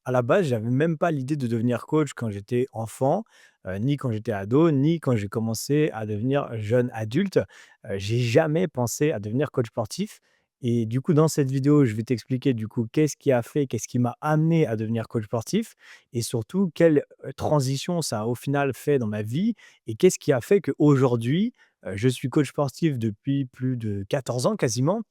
à la base, j'avais même pas l'idée de devenir coach quand j'étais enfant, ni quand j'étais ado, ni quand j'ai commencé à devenir jeune adulte. J'ai jamais pensé à devenir coach sportif et du coup, dans cette vidéo, je vais t'expliquer du coup qu'est-ce qui m'a amené à devenir coach sportif et surtout quelle, transition ça a au final fait dans ma vie et qu'est-ce qui a fait qu'aujourd'hui, je suis coach sportif depuis plus de 14 ans quasiment.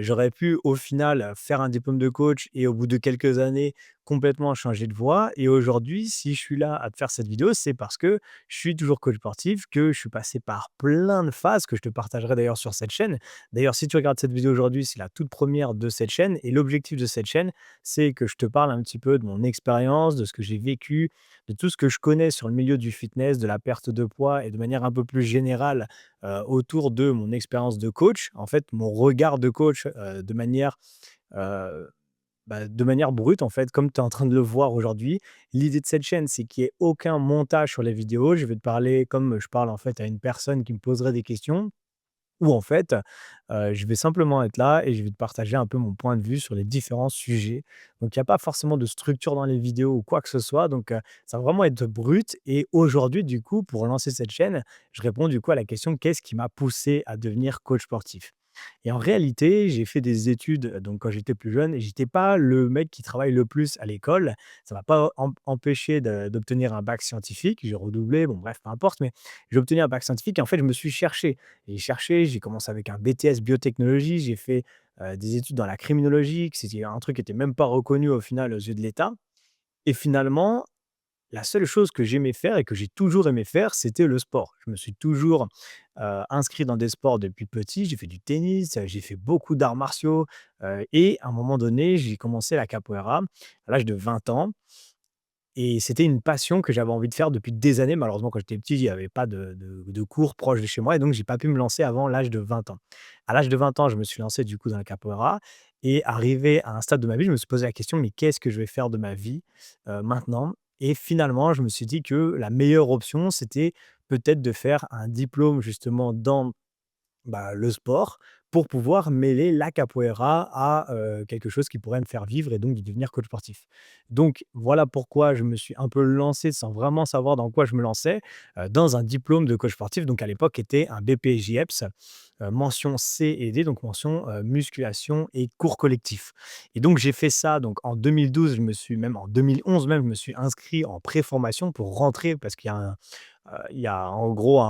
J'aurais pu au final faire un diplôme de coach et au bout de quelques années complètement changer de voie et aujourd'hui, si je suis là à te faire cette vidéo, c'est parce que je suis toujours coach sportif, que je suis passé par plein de phases que je te partagerai d'ailleurs sur cette chaîne. D'ailleurs, si tu regardes cette vidéo aujourd'hui, c'est la toute première de cette chaîne et l'objectif de cette chaîne, c'est que je te parle un petit peu de mon expérience, de ce que j'ai vécu, de tout ce que je connais sur le milieu du fitness, de la perte de poids et de manière un peu plus générale, autour de mon expérience de coach. En fait, mon regard de coach, heu, de manière brute, en fait, comme tu es en train de le voir aujourd'hui. L'idée de cette chaîne, c'est qu'il y ait aucun montage sur les vidéos. Je vais te parler comme je parle, en fait, à une personne qui me poserait des questions ou en fait, je vais simplement être là et je vais te partager un peu mon point de vue sur les différents sujets. Donc il y a pas forcément de structure dans les vidéos ou quoi que ce soit, donc ça va vraiment être brut et aujourd'hui, du coup, pour lancer cette chaîne, je réponds, du coup, à la question: «Qu'est-ce qui m'a poussé à devenir coach sportif?» Et en réalité, j'ai fait des études, donc quand j'étais plus jeune et j'étais pas le mec qui travaille le plus à l'école. Ça m'a pas empêché d'obtenir un bac scientifique. J'ai redoublé, bon bref, peu importe, mais j'ai obtenu un bac scientifique et en fait, je me suis cherché. J'ai cherché, j'ai commencé avec un BTS biotechnologie, j'ai fait, des études dans la criminologie, que c'était un truc qui était même pas reconnu au final aux yeux de l'État et finalement, la seule chose que j'aimais faire et que j'ai toujours aimé faire, c'était le sport. Je me suis toujours, inscrit dans des sports depuis petit. J'ai fait du tennis, j'ai fait beaucoup d'arts martiaux, et à un moment donné, j'ai commencé la capoeira à l'âge de 20 ans et c'était une passion que j'avais envie de faire depuis des années. Malheureusement, quand j'étais petit, il y avait pas de cours proches de chez moi et donc j'ai pas pu me lancer avant l'âge de 20 ans. À l'âge de 20 ans, je me suis lancé du coup dans la capoeira et arrivé à un stade de ma vie, je me suis posé la question: «Mais qu'est-ce que je vais faire de ma vie, maintenant?» Et finalement, je me suis dit que la meilleure option, c'était peut-être de faire un diplôme justement dans le sport pour pouvoir mêler la capoeira à, quelque chose qui pourrait me faire vivre et donc de devenir coach sportif. Donc voilà pourquoi je me suis un peu lancé sans vraiment savoir dans quoi je me lançais, dans un diplôme de coach sportif, donc à l'époque était un BPJEPS, mention C et D, donc mention, musculation et cours collectifs. Et donc j'ai fait ça donc en 2012, je me suis même en 2011 même, je me suis inscrit en préformation pour rentrer parce qu'il y a il y a en gros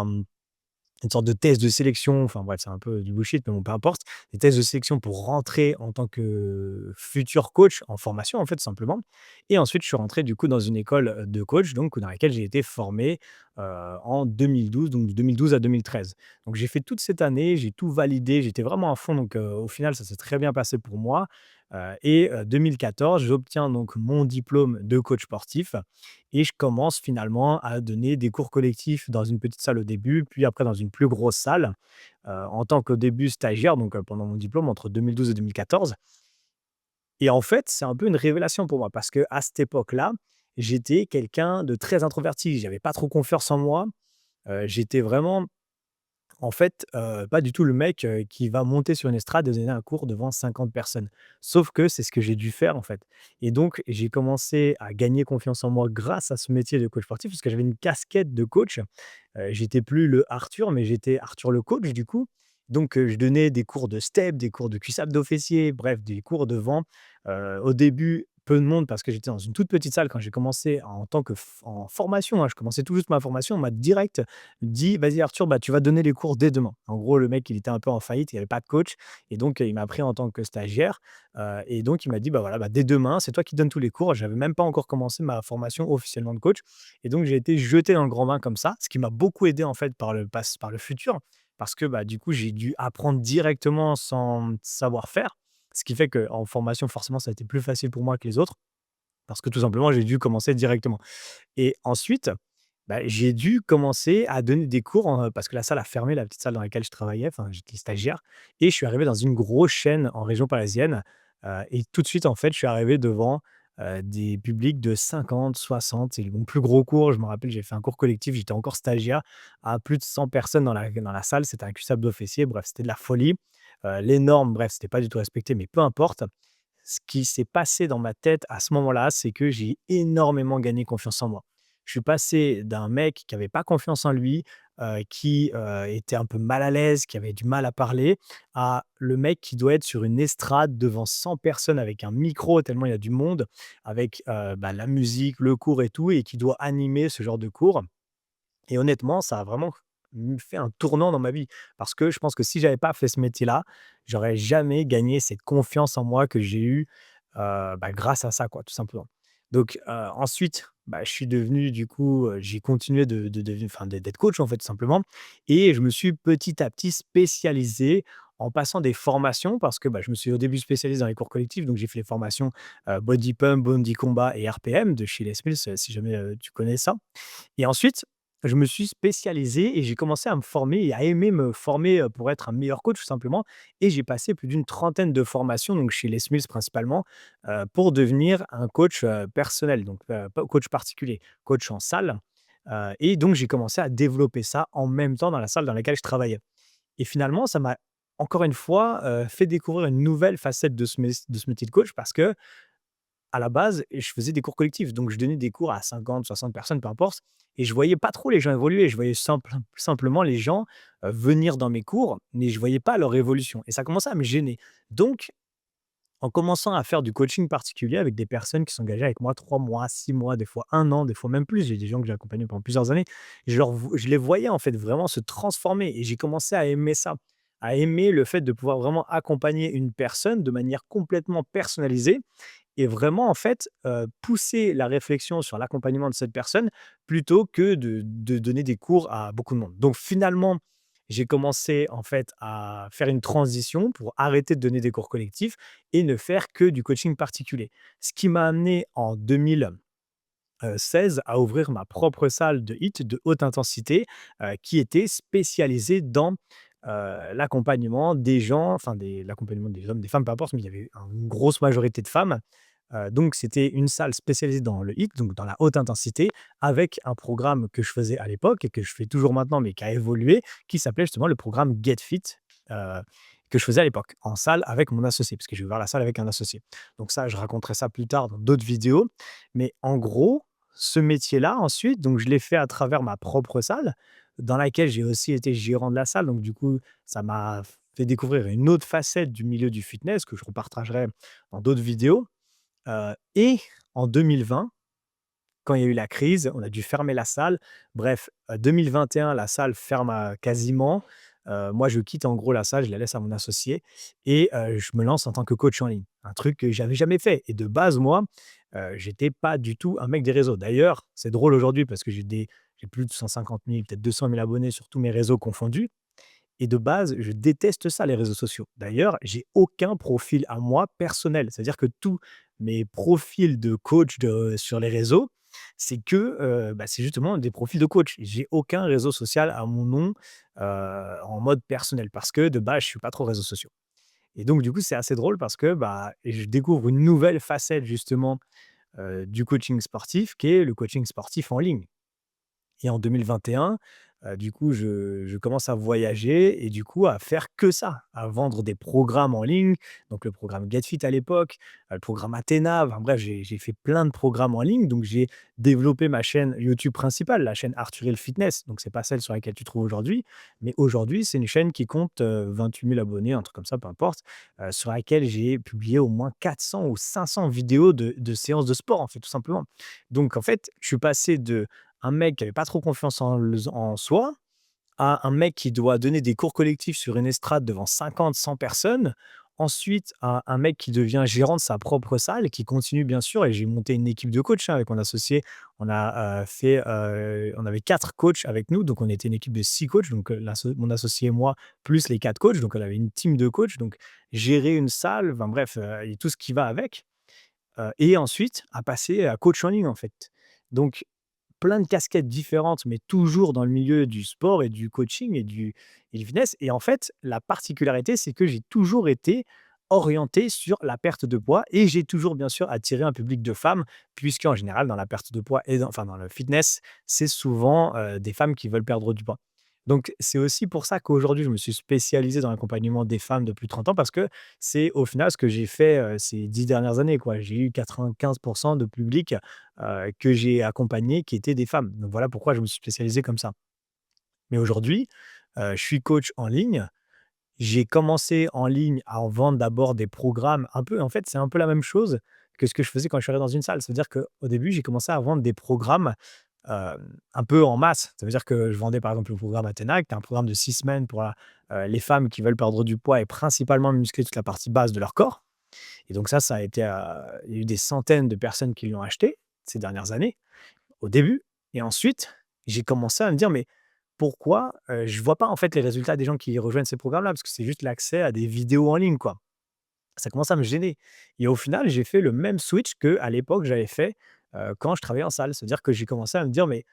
une sorte de test de sélection, enfin bref, c'est un peu du bullshit, mais bon, peu importe. Des tests de sélection pour rentrer en tant que futur coach en formation, en fait, tout simplement. Et ensuite, je suis rentré du coup dans une école, de coach, donc dans laquelle j'ai été formé, en 2012, donc de 2012 à 2013. Donc j'ai fait toute cette année, j'ai tout validé, j'étais vraiment à fond, donc au final, ça s'est très bien passé pour moi, et 2014, j'obtiens donc mon diplôme de coach sportif et je commence finalement à donner des cours collectifs dans une petite salle au début, puis après dans une plus grosse salle, en tant qu'au début stagiaire, donc pendant mon diplôme entre 2012 et 2014. Et en fait, c'est un peu une révélation pour moi parce que à cette époque-là, j'étais quelqu'un de très introverti. J'avais pas trop confiance en moi, j'étais vraiment en fait, pas du tout le mec, qui va monter sur une estrade et donner un cours devant 50 personnes. Sauf que c'est ce que j'ai dû faire, en fait. Et donc j'ai commencé à gagner confiance en moi grâce à ce métier de coach sportif, parce que j'avais une casquette de coach. J'étais plus le Arthur, mais j'étais Arthur le coach, du coup. Donc je donnais des cours de step, des cours de cuissard fessiers, bref, des cours devant, au début, peu de monde parce que j'étais dans une toute petite salle quand j'ai commencé en tant que en formation, hein. Je commençais tout juste ma formation, on m'a direct dit: «Vas-y Arthur, bah, tu vas donner les cours dès demain». En gros, le mec, il était un peu en faillite, il y avait pas de coach et donc il m'a pris en tant que stagiaire, et donc il m'a dit: «Bah, voilà, bah, dès demain, c'est toi qui donnes tous les cours». J'avais même pas encore commencé ma formation officiellement de coach et donc j'ai été jeté dans le grand bain comme ça, ce qui m'a beaucoup aidé en fait par le futur. Parce que, bah, du coup, j'ai dû apprendre directement sans savoir faire. Ce qui fait qu'en formation, forcément, ça a été plus facile pour moi que les autres parce que tout simplement, j'ai dû commencer directement. Et ensuite, bah, j'ai dû commencer à donner des cours parce que la salle a fermé, la petite salle dans laquelle je travaillais, enfin j'étais stagiaire et je suis arrivé dans une grosse chaîne en région parisienne, et tout de suite, en fait, je suis arrivé devant, des publics de 50, 60 et mon plus gros cours, je me rappelle, j'ai fait un cours collectif, j'étais encore stagiaire, à plus de 100 personnes dans la salle, c'était un cuissard abdos fessiers, bref, c'était de la folie. Les normes, bref, c'était pas du tout respecté, mais peu importe. ce qui s'est passé dans ma tête à ce moment-là, c'est que j'ai énormément gagné confiance en moi. Je suis passé d'un mec qui avait pas confiance en lui, qui était un peu mal à l'aise, qui avait du mal à parler, à le mec qui doit être sur une estrade devant 100 personnes avec un micro tellement il y a du monde, avec, la musique, le cours et tout et qui doit animer ce genre de cours. Et honnêtement, ça a vraiment fait un tournant dans ma vie parce que je pense que si j'avais pas fait ce métier-là, j'aurais jamais gagné cette confiance en moi que j'ai eue, grâce à ça quoi, tout simplement. Donc, ensuite, je suis devenu du coup, j'ai continué d'être coach en fait, tout simplement et je me suis petit à petit spécialisé en passant des formations parce que, je me suis au début spécialisé dans les cours collectifs, donc j'ai fait les formations, Body Pump, Body Combat et RPM de chez Les Mills, si jamais, tu connais ça. Et ensuite, je me suis spécialisé et j'ai commencé à me former et à aimer me former, pour être un meilleur coach tout simplement et j'ai passé plus d'une trentaine de formations, donc chez Les Mills principalement, pour devenir un coach, personnel, donc pas coach particulier, coach en salle, et donc j'ai commencé à développer ça en même temps dans la salle dans laquelle je travaillais et finalement ça m'a encore une fois, fait découvrir une nouvelle facette de ce métier de coach parce que à la base, je faisais des cours collectifs, donc je donnais des cours à 50, 60 personnes, peu importe et je voyais pas trop les gens évoluer. Je voyais simplement les gens, venir dans mes cours, mais je voyais pas leur évolution et ça commençait à me gêner. Donc en commençant à faire du coaching particulier avec des personnes qui s'engageaient avec moi 3 mois, 6 mois, des fois 1 an, des fois même plus. J'ai des gens que j'ai accompagnés pendant plusieurs années. Je les voyais en fait vraiment se transformer et j'ai commencé à aimer ça, à aimer le fait de pouvoir vraiment accompagner une personne de manière complètement personnalisée et vraiment, en fait, pousser la réflexion sur l'accompagnement de cette personne plutôt que de donner des cours à beaucoup de monde. Donc finalement, j'ai commencé, en fait, à faire une transition pour arrêter de donner des cours collectifs et ne faire que du coaching particulier. Ce qui m'a amené en 2016 à ouvrir ma propre salle de HIIT, de haute intensité, qui était spécialisée dans, l'accompagnement des gens, l'accompagnement des hommes, des femmes, peu importe, mais il y avait une grosse majorité de femmes. Donc c'était une salle spécialisée dans le HIIT, donc dans la haute intensité, avec un programme que je faisais à l'époque et que je fais toujours maintenant, mais qui a évolué, qui s'appelait justement le programme Get Fit, heu, que je faisais à l'époque, en salle avec mon associé, parce que j'ai ouvert la salle avec un associé. Donc ça, je raconterai ça plus tard dans d'autres vidéos. Mais en gros, ce métier-là ensuite, donc je l'ai fait à travers ma propre salle, dans laquelle j'ai aussi été gérant de la salle. Donc du coup, ça m'a fait découvrir une autre facette du milieu du fitness que je repartagerai dans d'autres vidéos. Et en 2020, quand il y a eu la crise, on a dû fermer la salle. Bref, 2021, la salle ferme, quasiment. Moi, je quitte en gros la salle, je la laisse à mon associé et je me lance en tant que coach en ligne. Un truc que j'avais jamais fait et de base, moi, j'étais pas du tout un mec des réseaux. D'ailleurs, c'est drôle aujourd'hui parce que j'ai plus de 150 000, peut-être 200 000 abonnés sur tous mes réseaux confondus. Et de base, je déteste ça, les réseaux sociaux. D'ailleurs, j'ai aucun profil à moi personnel. C'est-à-dire que tous mes profils de coach sur les réseaux, c'est que, c'est justement des profils de coach. J'ai aucun réseau social à mon nom, en mode personnel parce que de base, je suis pas trop réseaux sociaux. Et donc du coup, c'est assez drôle parce que, je découvre une nouvelle facette justement, du coaching sportif qui est le coaching sportif en ligne. Et en 2021, du coup, je commence à voyager et du coup à faire que ça, à vendre des programmes en ligne. Donc le programme GetFit à l'époque, le programme Athena, enfin bref, j'ai fait plein de programmes en ligne. Donc j'ai développé ma chaîne YouTube principale, la chaîne Arthuril Fitness. Donc c'est pas celle sur laquelle tu trouves aujourd'hui, mais aujourd'hui, c'est une chaîne qui compte, 28 000 abonnés, un truc comme ça, peu importe, sur laquelle j'ai publié au moins 400 ou 500 vidéos de séances de sport, en fait, tout simplement. Donc en fait, je suis passé de un mec qui avait pas trop confiance en soi, à un mec qui doit donner des cours collectifs sur une estrade devant 50-100 personnes. Ensuite, à un mec qui devient gérant de sa propre salle, qui continue bien sûr et j'ai monté une équipe de coachs, hein, avec mon associé. On avait 4 coachs avec nous, donc on était une équipe de 6 coachs, donc mon associé et moi, plus les 4 coachs, donc on avait une team de coachs, donc gérer une salle, enfin bref, et tout ce qui va avec, et ensuite à passer à coach en ligne, en fait. Donc plein de casquettes différentes, mais toujours dans le milieu du sport et du coaching et du fitness et en fait, la particularité, c'est que j'ai toujours été orienté sur la perte de poids et j'ai toujours bien sûr attiré un public de femmes puisqu'en général dans la perte de poids et dans le fitness, c'est souvent, des femmes qui veulent perdre du poids. Donc c'est aussi pour ça qu'aujourd'hui, je me suis spécialisé dans l'accompagnement des femmes de plus de 30 ans parce que c'est au final ce que j'ai fait, ces 10 dernières années, quoi. J'ai eu 95 de public, que j'ai accompagné qui étaient des femmes. Donc voilà pourquoi je me suis spécialisé comme ça. Mais aujourd'hui, je suis coach en ligne. J'ai commencé en ligne à en vendre d'abord des programmes un peu en fait, c'est un peu la même chose que ce que je faisais quand je suis arrivé dans une salle. C'est-à-dire qu'au début, j'ai commencé à vendre des programmes, un peu en masse. Ça veut dire que je vendais par exemple le programme Athéna, qui est un programme de 6 semaines pour, les femmes qui veulent perdre du poids et principalement muscler toute la partie basse de leur corps. Et donc ça a été, il y a eu des centaines de personnes qui l'ont acheté ces dernières années, au début. Et ensuite, j'ai commencé à me dire: «Mais pourquoi, je vois pas en fait les résultats des gens qui rejoignent ces programmes-là?» parce que c'est juste l'accès à des vidéos en ligne, quoi. Ça commence à me gêner et au final, j'ai fait le même switch qu'à l'époque j'avais fait, quand je travaillais en salle. C'est-à-dire que j'ai commencé à me dire: «Mais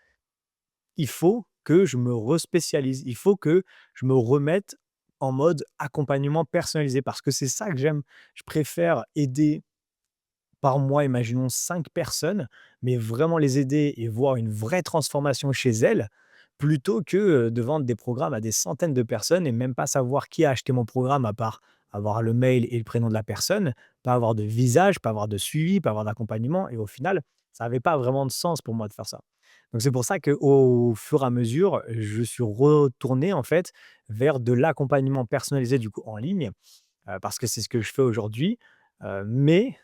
il faut que je me respécialise, il faut que je me remette en mode accompagnement personnalisé» parce que c'est ça que j'aime. Je préfère aider par mois, imaginons 5 personnes, mais vraiment les aider et voir une vraie transformation chez elles, plutôt que, de vendre des programmes à des centaines de personnes et même pas savoir qui a acheté mon programme à part avoir le mail et le prénom de la personne, pas avoir de visage, pas avoir de suivi, pas avoir d'accompagnement et au final, ça avait pas vraiment de sens pour moi de faire ça. Donc c'est pour ça qu'au fur et à mesure, je suis retourné en fait vers de l'accompagnement personnalisé du coup en ligne, parce que c'est ce que je fais aujourd'hui, mais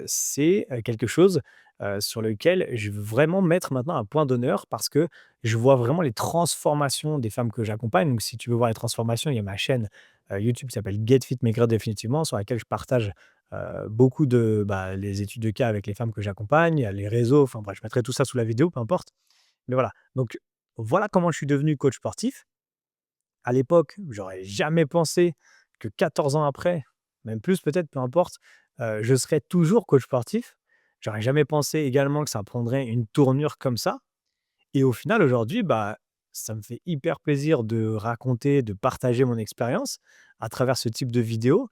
c'est, quelque chose, sur lequel je veux vraiment mettre maintenant un point d'honneur parce que je vois vraiment les transformations des femmes que j'accompagne. Donc si tu veux voir les transformations, il y a ma chaîne, YouTube qui s'appelle Get Fit Maigrir définitivement, sur laquelle je partage, beaucoup de, bah, les études de cas avec les femmes que j'accompagne, il y a les réseaux, enfin bref, je mettrai tout ça sous la vidéo, peu importe. Mais voilà, donc voilà comment je suis devenu coach sportif. À l'époque, j'aurais jamais pensé que 14 ans après, même plus peut-être, peu importe, je serais toujours coach sportif. J'aurais jamais pensé également que ça prendrait une tournure comme ça et au final aujourd'hui, bah, ça me fait hyper plaisir de raconter, de partager mon expérience à travers ce type de vidéos,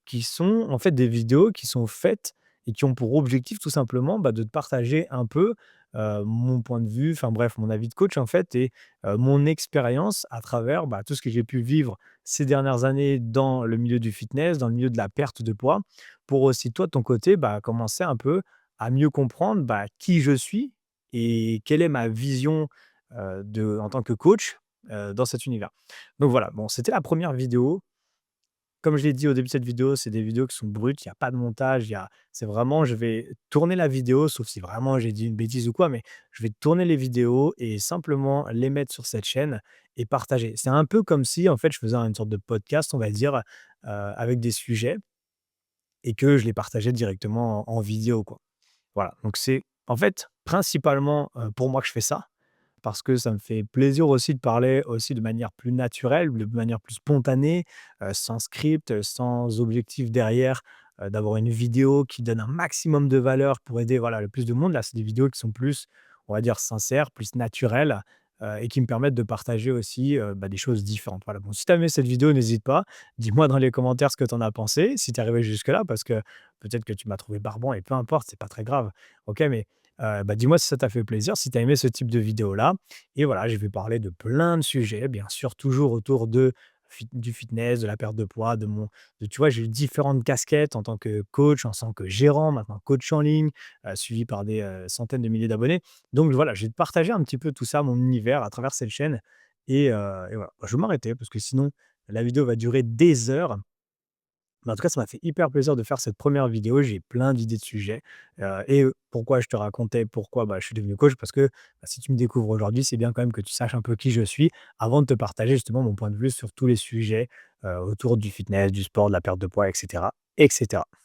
qui sont en fait des vidéos qui sont faites et qui ont pour objectif tout simplement, bah, de te partager un peu, mon point de vue, enfin bref, mon avis de coach en fait et mon expérience à travers, bah, tout ce que j'ai pu vivre ces dernières années dans le milieu du fitness, dans le milieu de la perte de poids, pour aussi toi de ton côté, bah, commencer un peu à mieux comprendre, bah, qui je suis et quelle est ma vision, en tant que coach, dans cet univers. Donc voilà, bon, c'était la première vidéo. Comme je l'ai dit au début de cette vidéo, c'est des vidéos qui sont brutes, il y a pas de montage, il y a c'est vraiment je vais tourner la vidéo, sauf si vraiment j'ai dit une bêtise ou quoi, mais je vais tourner les vidéos et simplement les mettre sur cette chaîne et partager. C'est un peu comme si, en fait, je faisais une sorte de podcast, on va dire, avec des sujets et que je les partageais directement en vidéo, quoi. Voilà, donc c'est en fait principalement, pour moi que je fais ça parce que ça me fait plaisir aussi de parler aussi de manière plus naturelle, de manière plus spontanée, sans script, sans objectif derrière, d'avoir une vidéo qui donne un maximum de valeur pour aider, voilà, le plus de monde. Là, c'est des vidéos qui sont plus, on va dire, sincères, plus naturelles, et qui me permettent de partager aussi, bah, des choses différentes. Voilà, bon, si tu as aimé cette vidéo, n'hésite pas, dis-moi dans les commentaires ce que tu en as pensé, si tu es arrivé jusque-là, parce que peut-être que tu m'as trouvé barbant et peu importe, c'est pas très grave. OK, mais bah, dis-moi si ça t'a fait plaisir, si tu as aimé ce type de vidéo-là et voilà, je vais parler de plein de sujets, bien sûr, toujours autour de du fitness, de la perte de poids, tu vois, j'ai eu différentes casquettes en tant que coach, en tant que gérant, maintenant coach en ligne, suivi par des, centaines de milliers d'abonnés. Donc voilà, je vais te partager un petit peu tout ça, mon univers à travers cette chaîne et voilà. Je vais m'arrêter parce que sinon la vidéo va durer des heures. Mais en tout cas, ça m'a fait hyper plaisir de faire cette première vidéo. J'ai plein d'idées de sujets, pourquoi je te racontais pourquoi, bah, je suis devenu coach parce que, bah, si tu me découvres aujourd'hui, c'est bien quand même que tu saches un peu qui je suis avant de te partager justement mon point de vue sur tous les sujets, autour du fitness, du sport, de la perte de poids et cetera et cetera.